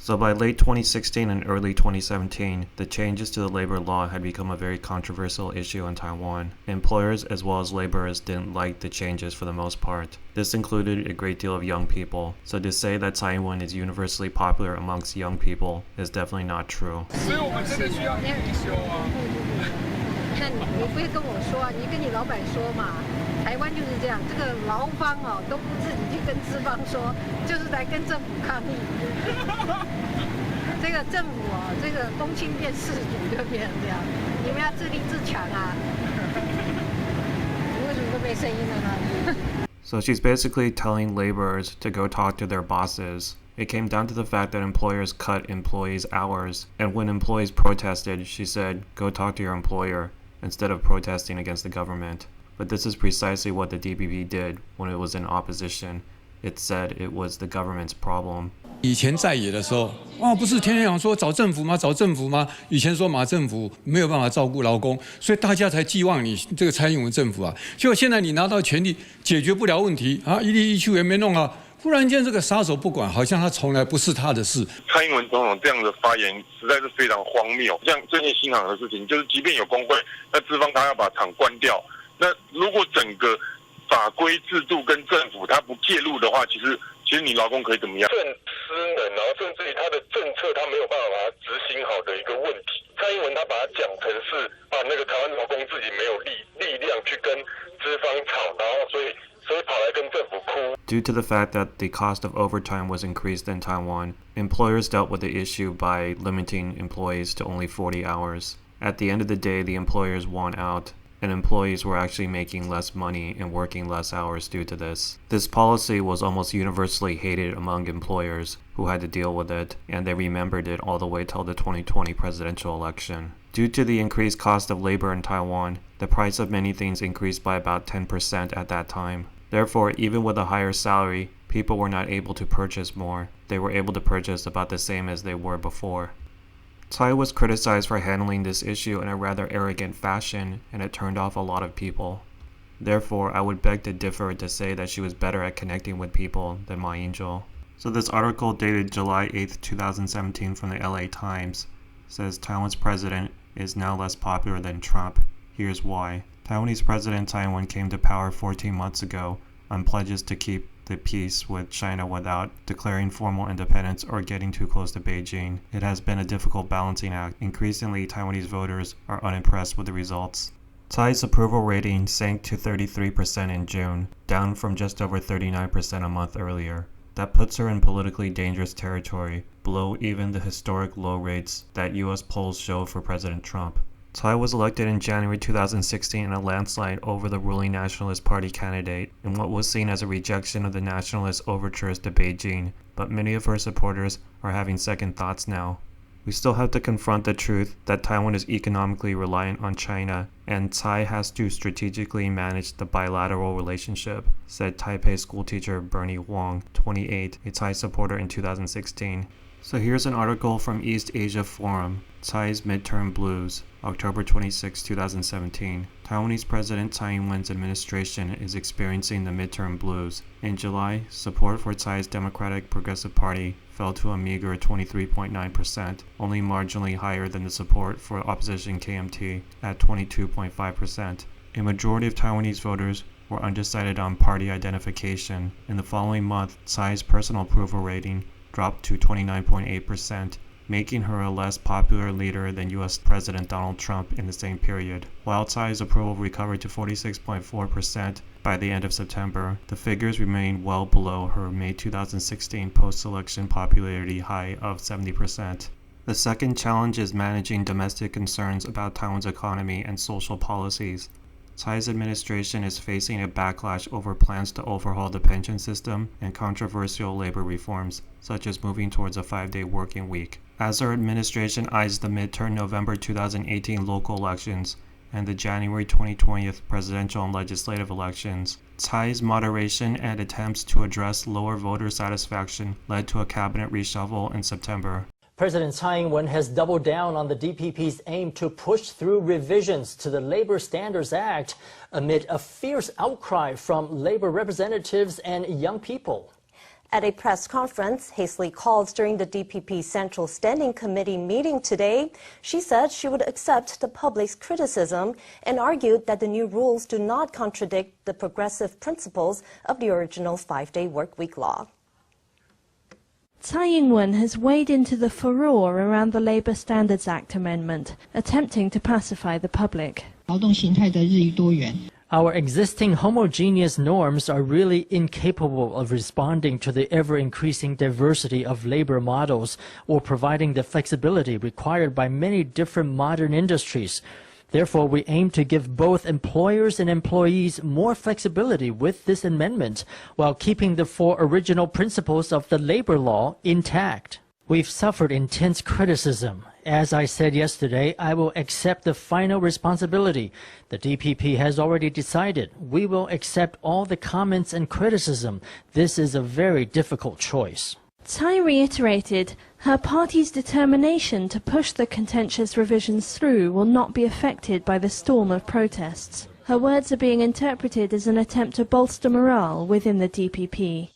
So by late 2016 and early 2017, the changes to the labor law had become a very controversial issue in Taiwan. Employers as well as laborers didn't like the changes for the most part. This included a great deal of young people. So to say that Tsai Ing-wen is universally popular amongst young people is definitely not true. 所以我们真的需要一例一休啊。那你不会跟我说啊？你跟你老板说嘛。台湾就是这样，这个劳方哦都不自己去跟资方说，就是来跟政府抗议。这个政府哦，这个公亲变事主就变成这样。你们要自立自强啊！你为什么都没声音了呢？ So she's basically telling laborers to go talk to their bosses. It came down to the fact that employers cut employees' hours, and when employees protested, she said, go talk to your employer, instead of protesting against the government. But this is precisely what the DPP did when it was in opposition. It said it was the government's problem. 以前在野的时候，不是天天讲说找政府吗？找政府吗？以前说马政府没有办法照顾劳工，所以大家才寄望你这个蔡英文政府啊。结果现在你拿到权力，解决不了问题啊，一例一休也没弄啊。忽然间这个撒手不管，好像他从来不是他的事。蔡英文总统这样的发言实在是非常荒谬。像最近新航的事情，就是即便有工会，那资方他要把厂关掉。那如果整个法规制度跟政府他不介入的话，其实你劳工可以怎么样？政失能，然后甚至于他的政策他没有办法把它执行好的一个问题。蔡英文他把它讲成是那个台湾劳工自己没有力量去跟资方吵，然后所以跑来跟政府哭。Due to the fact that the cost of overtime was increased in Taiwan, employers dealt with the issue by limiting employees to only 40 hours. At the end of the day, the employers won out, and employees were actually making less money and working less hours due to this. This policy was almost universally hated among employers who had to deal with it, and they remembered it all the way till the 2020 presidential election. Due to the increased cost of labor in Taiwan, the price of many things increased by about 10% at that time. Therefore, even with a higher salary, people were not able to purchase more. They were able to purchase about the same as they were before. Tsai was criticized for handling this issue in a rather arrogant fashion, and it turned off a lot of people. Therefore, I would beg to differ to say that she was better at connecting with people than Ma Ying-jeou. So this article dated July 8th, 2017 from the LA Times says Taiwan's president is now less popular than Trump. Here's why. Taiwanese President Tsai Ing-wen came to power 14 months ago on pledges to keep the peace with China without declaring formal independence or getting too close to Beijing. It has been a difficult balancing act. Increasingly, Taiwanese voters are unimpressed with the results. Tsai's approval rating sank to 33% in June, down from just over 39% a month earlier. That puts her in politically dangerous territory, below even the historic low rates that US polls show for President Trump. Tsai was elected in January 2016 in a landslide over the ruling Nationalist Party candidate in what was seen as a rejection of the nationalist overtures to Beijing, but many of her supporters are having second thoughts now. We still have to confront the truth that Taiwan is economically reliant on China, and Tsai has to strategically manage the bilateral relationship, said Taipei schoolteacher Bernie Wong, 28, a Tsai supporter in 2016. So here's an article from East Asia Forum, Tsai's Midterm Blues, October 26, 2017. Taiwanese President Tsai Ing-wen's administration is experiencing the midterm blues. In July, support for Tsai's Democratic Progressive Party fell to a meager 23.9%, only marginally higher than the support for opposition KMT at 22.5%. A majority of Taiwanese voters were undecided on party identification. In the following month, Tsai's personal approval rating dropped to 29.8%, making her a less popular leader than US President Donald Trump in the same period. While Tsai's approval recovered to 46.4% by the end of September, the figures remain well below her May 2016 post-election popularity high of 70%. The second challenge is managing domestic concerns about Taiwan's economy and social policies. Tsai's administration is facing a backlash over plans to overhaul the pension system and controversial labor reforms, such as moving towards a 5-day working week. As her administration eyes the midterm November 2018 local elections and the January 2020 presidential and legislative elections, Tsai's moderation and attempts to address lower voter satisfaction led to a cabinet reshuffle in September. President Tsai Ing-wen has doubled down on the DPP's aim to push through revisions to the Labor Standards Act amid a fierce outcry from labor representatives and young people. At a press conference hastily called during the DPP Central Standing Committee meeting today, she said she would accept the public's criticism and argued that the new rules do not contradict the progressive principles of the original 5-day workweek law. Tsai Ing-wen has waded into the furore around the Labour Standards Act amendment, attempting to pacify the public. 劳动形态的日益多元。 Our existing homogeneous norms are really incapable of responding to the ever-increasing diversity of labor models or providing the flexibility required by many different modern industries. Therefore, we aim to give both employers and employees more flexibility with this amendment while keeping the 4 original principles of the labor law intact. We've suffered intense criticism. As I said yesterday, I will accept the final responsibility. The DPP has already decided. We will accept all the comments and criticism. This is a very difficult choice. Tsai reiterated her party's determination to push the contentious revisions through will not be affected by the storm of protests. Her words are being interpreted as an attempt to bolster morale within the DPP.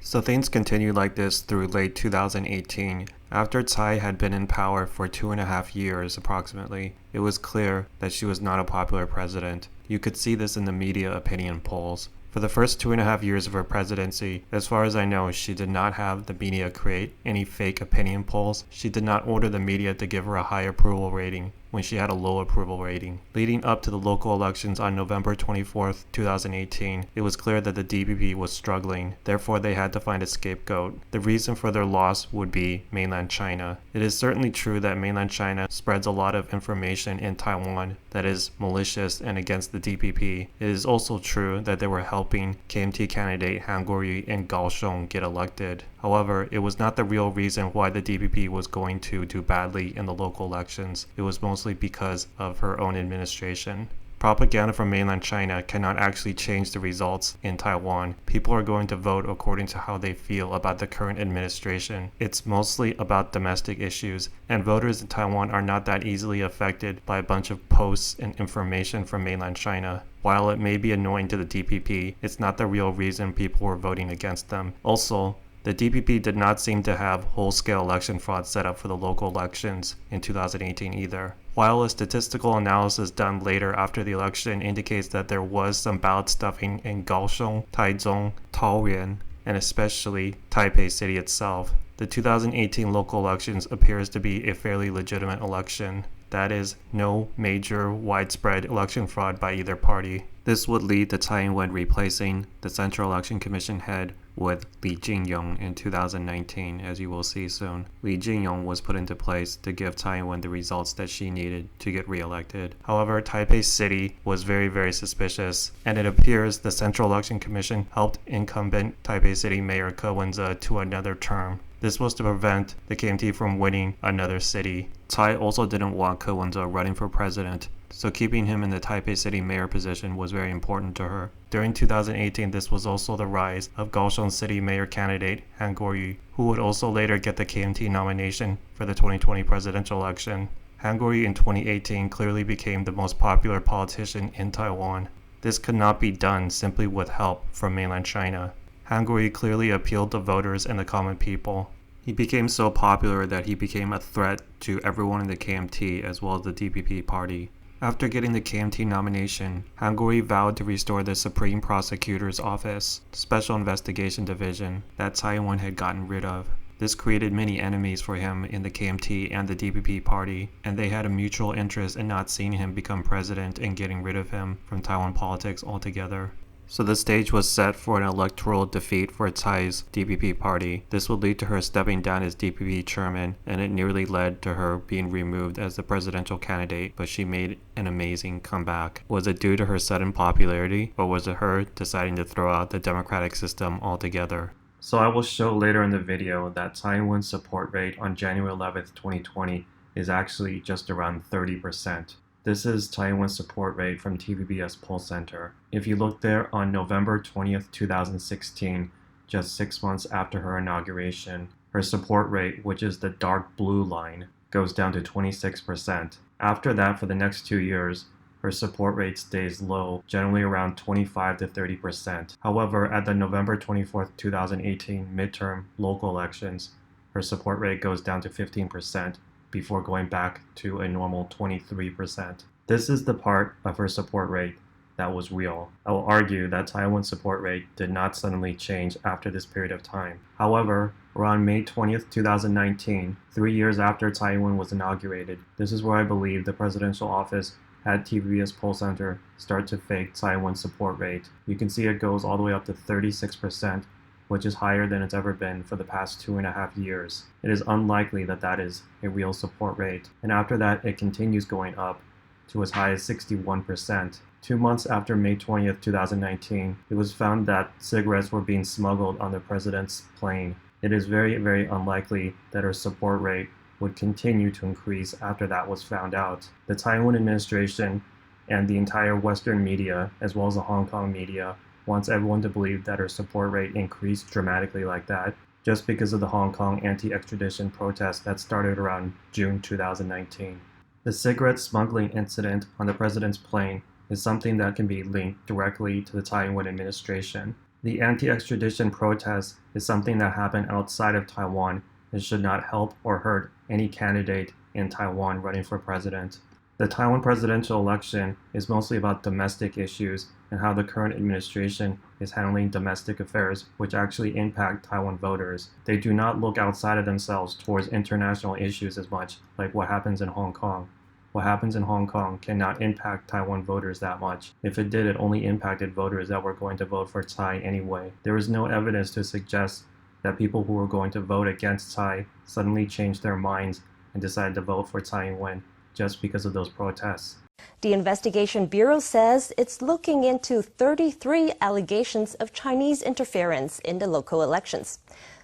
So things continued like this through late 2018. After Tsai had been in power for 2.5 years approximately, it was clear that she was not a popular president. You could see this in the media opinion polls. For the first 2.5 years of her presidency, as far as I know, she did not have the media create any fake opinion polls. She did not order the media to give her a high approval rating when she had a low approval rating. Leading up to the local elections on November 24th, 2018, it was clear that the DPP was struggling. Therefore, they had to find a scapegoat. The reason for their loss would be mainland China. It is certainly true that mainland China spreads a lot of information in Taiwan that is malicious and against the DPP. It is also true that they were helping KMT candidate HanKuo-Yu and Kaohsiung get elected. However, it was not the real reason why the DPP was going to do badly in the local elections. It was mostly because of her own administration. Propaganda from mainland China cannot actually change the results in Taiwan. People are going to vote according to how they feel about the current administration. It's mostly about domestic issues, and voters in Taiwan are not that easily affected by a bunch of posts and information from mainland China. While it may be annoying to the DPP, it's not the real reason people were voting against them. Also, the DPP did not seem to have whole-scale election fraud set up for the local elections in 2018 either. While a statistical analysis done later after the election indicates that there was some ballot stuffing in Kaohsiung, Taichung, Taoyuan, and especially Taipei City itself, the 2018 local elections appears to be a fairly legitimate election. That is, no major widespread election fraud by either party. This would lead to Tsai Ing-wen replacing the Central Election Commission head with Lee Jin-yong in 2019, as you will see soon. Lee Jin-yong was put into place to give Tsai Ing-wen the results that she needed to get reelected. However, Taipei City was very suspicious, and it appears the Central Election Commission helped incumbent Taipei City Mayor Ko Wen-je to another term. This was to prevent the KMT from winning another city. Tsai also didn't want Ko Wen-je running for president, so keeping him in the Taipei City mayor position was very important to her. During 2018, this was also the rise of Kaohsiung City mayor candidate HanKuo-Yu, who would also later get the KMT nomination for the 2020 presidential election. HanKuo-Yu in 2018 clearly became the most popular politician in Taiwan. This could not be done simply with help from mainland China. HanKuo-Yu clearly appealed to voters and the common people. He became so popular that he became a threat to everyone in the KMT as well as the DPP party. After getting the KMT nomination, HanKuo-Yu vowed to restore the Supreme Prosecutor's Office, Special Investigation Division, that Tsai Ing-wen had gotten rid of. This created many enemies for him in the KMT and the DPP party, and they had a mutual interest in not seeing him become president and getting rid of him from Taiwan politics altogether. So the stage was set for an electoral defeat for Tsai's DPP party. This would lead to her stepping down as DPP chairman, and it nearly led to her being removed as the presidential candidate, but she made an amazing comeback. Was it due to her sudden popularity, or was it her deciding to throw out the democratic system altogether? So I will show later in the video that Tsai Ing-wen's support rate on January 11th, 2020 is actually just around 30%. This is Tsai Ing-wen's support rate from TVBS Poll Center. If you look there on November 20th, 2016, just 6 months after her inauguration, her support rate, which is the dark blue line, goes down to 26%. After that, for the next 2 years, her support rate stays low, generally around 25 to 30%. However, at the November 24, 2018 midterm local elections, her support rate goes down to 15% before going back to a normal 23%. This is the part of her support rate that was real. I will argue that Taiwan's support rate did not suddenly change after this period of time. However, around May 20th, 2019, 3 years after Tsai Ing-wen was inaugurated, this is where I believe the presidential office had TVS Poll Center start to fake Tsai Ing-wen's support rate. You can see it goes all the way up to 36%, which is higher than it's ever been for the past 2.5 years. It is unlikely that that is a real support rate. And after that, it continues going up to as high as 61%. 2 months after May 20th, 2019, it was found that cigarettes were being smuggled on the president's plane. It is very, very unlikely that her support rate would continue to increase after that was found out. The Taiwan administration and the entire Western media, as well as the Hong Kong media, wants everyone to believe that her support rate increased dramatically like that, just because of the Hong Kong anti-extradition protest that started around June 2019. The cigarette smuggling incident on the president's plane is something that can be linked directly to the Tsai Ing-wen administration. The anti-extradition protest is something that happened outside of Taiwan and should not help or hurt any candidate in Taiwan running for president. The Taiwan presidential election is mostly about domestic issues and how the current administration is handling domestic affairs, which actually impact Taiwan voters. They do not look outside of themselves towards international issues as much, like what happens in Hong Kong. What happens in Hong Kong cannot impact Taiwan voters that much. If it did, it only impacted voters that were going to vote for Tsai anyway. There is no evidence to suggest that people who were going to vote against Tsai suddenly changed their minds and decided to vote for Tsai Ing-wen just because of those protests. The Investigation Bureau says it's looking into 33 allegations of Chinese interference in the local elections.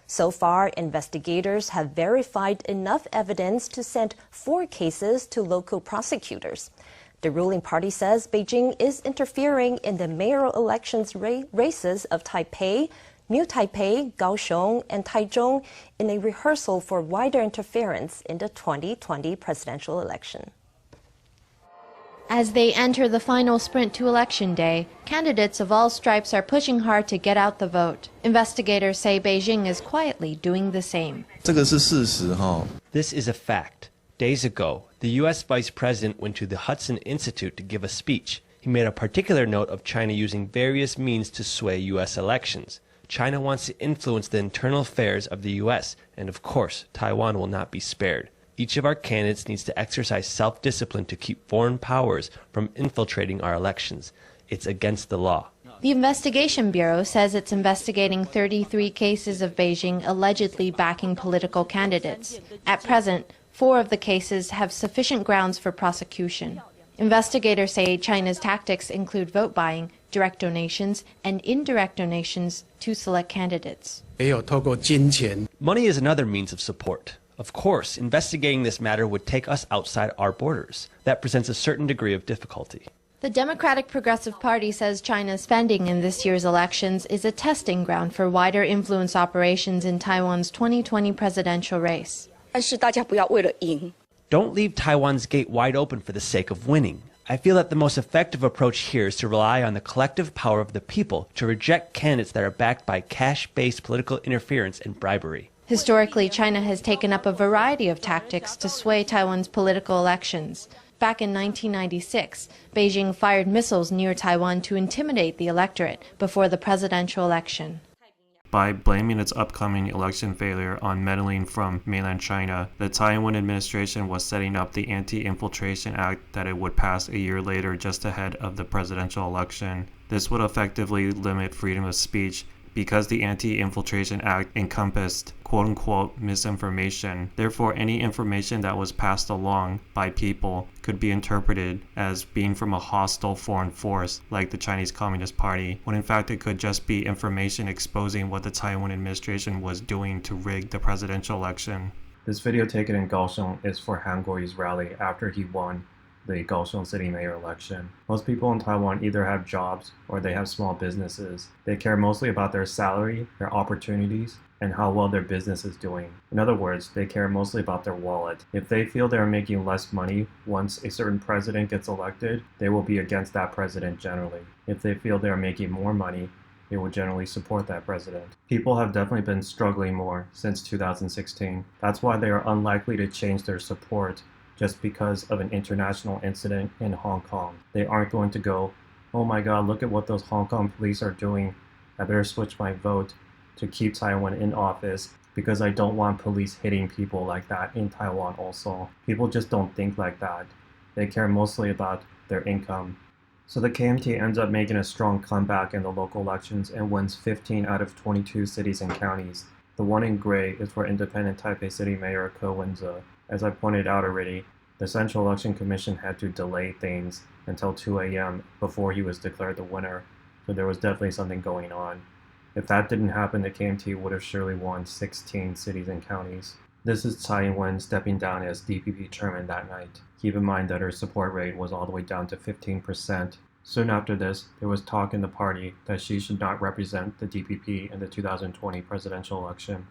So far, investigators have verified enough evidence to send 4 cases to local prosecutors. The ruling party says Beijing is interfering in the mayoral elections races of Taipei, New Taipei, Kaohsiung, and Taichung in a rehearsal for wider interference in the 2020 presidential election. As they enter the final sprint to Election Day, candidates of all stripes are pushing hard to get out the vote. Investigators say Beijing is quietly doing the same. This is a fact. Days ago, the U.S. Vice President went to the Hudson Institute to give a speech. He made a particular note of China using various means to sway U.S. elections. China wants to influence the internal affairs of the U.S., and of course, Taiwan will not be spared. Each of our candidates needs to exercise self-discipline to keep foreign powers from infiltrating our elections. It's against the law. The Investigation Bureau says it's investigating 33 cases of Beijing allegedly backing political candidates. At present, 4 of the cases have sufficient grounds for prosecution. Investigators say China's tactics include vote buying, direct donations, and indirect donations to select candidates. Money is another means of support. Of course, investigating this matter would take us outside our borders. That presents a certain degree of difficulty. The Democratic Progressive Party says China's spending in this year's elections is a testing ground for wider influence operations in Taiwan's 2020 presidential race. Don't leave Taiwan's gate wide open for the sake of winning. I feel that the most effective approach here is to rely on the collective power of the people to reject candidates that are backed by cash-based political interference and bribery. Historically, China has taken up a variety of tactics to sway Taiwan's political elections. Back in 1996, Beijing fired missiles near Taiwan to intimidate the electorate before the presidential election. By blaming its upcoming election failure on meddling from mainland China, the Tsai Ing-wen administration was setting up the Anti-Infiltration Act that it would pass a year later just ahead of the presidential election. This would effectively limit freedom of speech because the Anti-Infiltration Act encompassed quote-unquote misinformation. Therefore, any information that was passed along by people could be interpreted as being from a hostile foreign force like the Chinese Communist Party, when in fact it could just be information exposing what the Tsai Ing-wen administration was doing to rig the presidential election. This video taken in Kaohsiung is for HanKuo-Yu's rally after he won the Kaohsiung City Mayor election. Most people in Taiwan either have jobs or they have small businesses. They care mostly about their salary, their opportunities, and how well their business is doing. In other words, they care mostly about their wallet. If they feel they are making less money once a certain president gets elected, they will be against that president generally. If they feel they are making more money, they will generally support that president. People have definitely been struggling more since 2016. That's why they are unlikely to change their support just because of an international incident in Hong Kong. They aren't going to go, oh my god, look at what those Hong Kong police are doing. I better switch my vote to keep Taiwan in office because I don't want police hitting people like that in Taiwan also. People just don't think like that. They care mostly about their income. So the KMT ends up making a strong comeback in the local elections and wins 15 out of 22 cities and counties. The one in gray is for independent Taipei City Mayor Ko Wen-je. As I pointed out already, the Central Election Commission had to delay things until 2 a.m. before he was declared the winner, so there was definitely something going on. If that didn't happen, the KMT would have surely won 16 cities and counties. This is Tsai Ing-wen stepping down as DPP chairman that night. Keep in mind that her support rate was all the way down to 15%. Soon after this, there was talk in the party that she should not represent the DPP in the 2020 presidential election.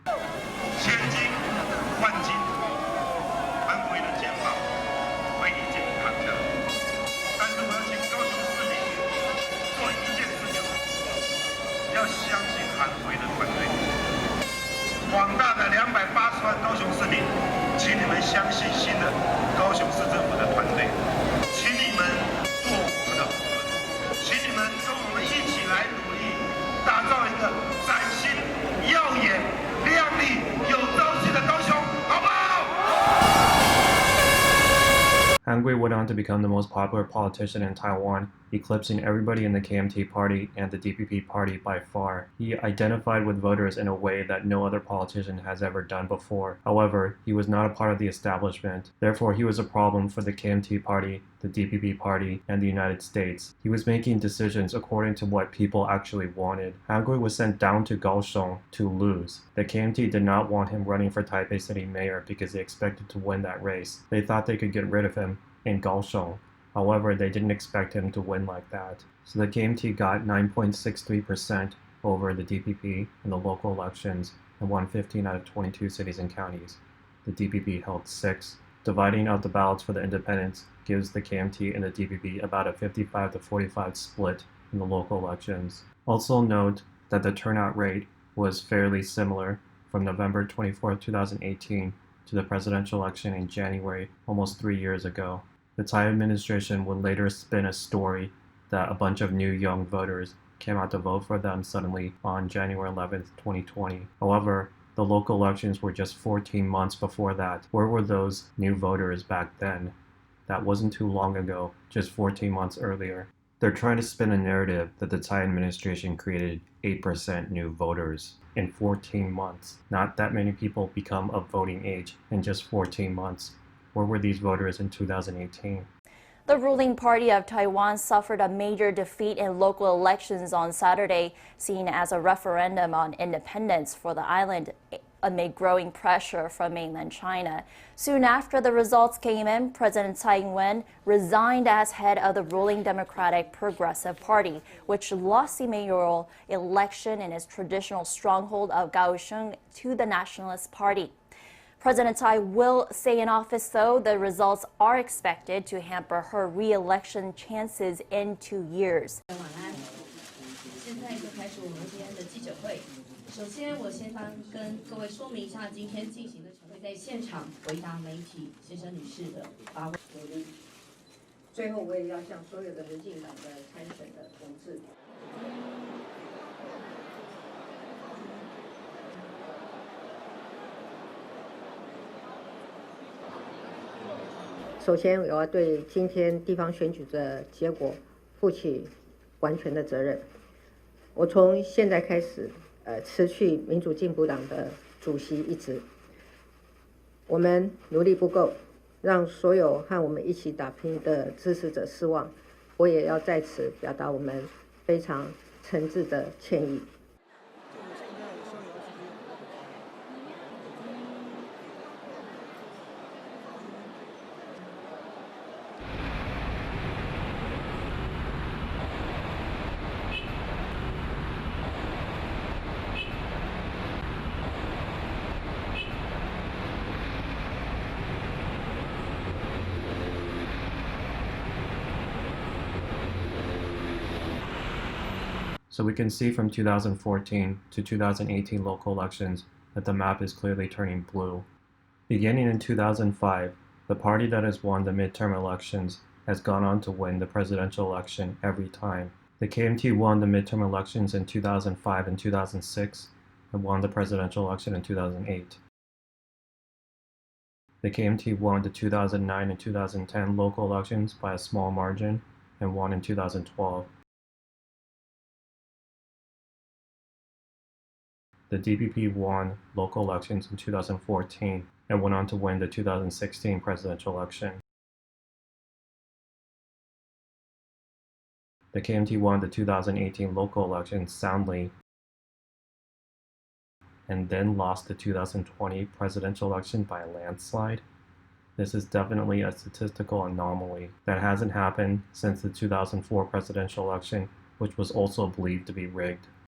HanKuo-Yu went on to become the most popular politician in Taiwan, eclipsing everybody in the KMT party and the DPP party by far. He identified with voters in a way that no other politician has ever done before. However, he was not a part of the establishment. Therefore, he was a problem for the KMT party, the DPP party, and the United States. He was making decisions according to what people actually wanted. HanKuo-Yu was sent down to Kaohsiung to lose. The KMT did not want him running for Taipei City Mayor because they expected to win that race. They thought they could get rid of him in Kaohsiung. However, they didn't expect him to win like that. So the KMT got 9.63% over the DPP in the local elections and won 15 out of 22 cities and counties. The DPP held 6. Dividing out the ballots for the independents gives the KMT and the DPP about a 55 to 45 split in the local elections. Also note that the turnout rate was fairly similar from November 24, 2018 to the presidential election in January, almost 3 years ago. The Tsai administration would later spin a story that a bunch of new young voters came out to vote for them suddenly on January 11th, 2020. However, the local elections were just 14 months before that. Where were those new voters back then? That wasn't too long ago, just 14 months earlier. They're trying to spin a narrative that the Tsai administration created 8% new voters in 14 months. Not that many people become of voting age in just 14 months. Where were these voters in 2018? The ruling party of Taiwan suffered a major defeat in local elections on Saturday, seen as a referendum on independence for the island amid growing pressure from mainland China. Soon after the results came in, President Tsai Ing-wen resigned as head of the ruling Democratic Progressive Party, which lost the mayoral election in its traditional stronghold of Kaohsiung to the Nationalist Party. President Tsai will stay in office, though the results are expected to hamper her re-election chances in 2 years. 首先，我先跟各位说明一下，今天进行的会在现场回答媒体先生女士的发问。最后，我也要向所有的民进党的参选的同志。首先，我要对今天地方选举的结果负起完全的责任。我从现在开始，辞去民主进步党的主席一职。我们努力不够，让所有和我们一起打拼的支持者失望。我也要在此表达我们非常诚挚的歉意。So we can see from 2014 to 2018 local elections that the map is clearly turning blue. Beginning in 2005, the party that has won the midterm elections has gone on to win the presidential election every time. The KMT won the midterm elections in 2005 and 2006 and won the presidential election in 2008. The KMT won the 2009 and 2010 local elections by a small margin and won in 2012. The DPP won local elections in 2014 and went on to win the 2016 presidential election. The KMT won the 2018 local elections soundly and then lost the 2020 presidential election by a landslide. This is definitely a statistical anomaly that hasn't happened since the 2004 presidential election, which was also believed to be rigged.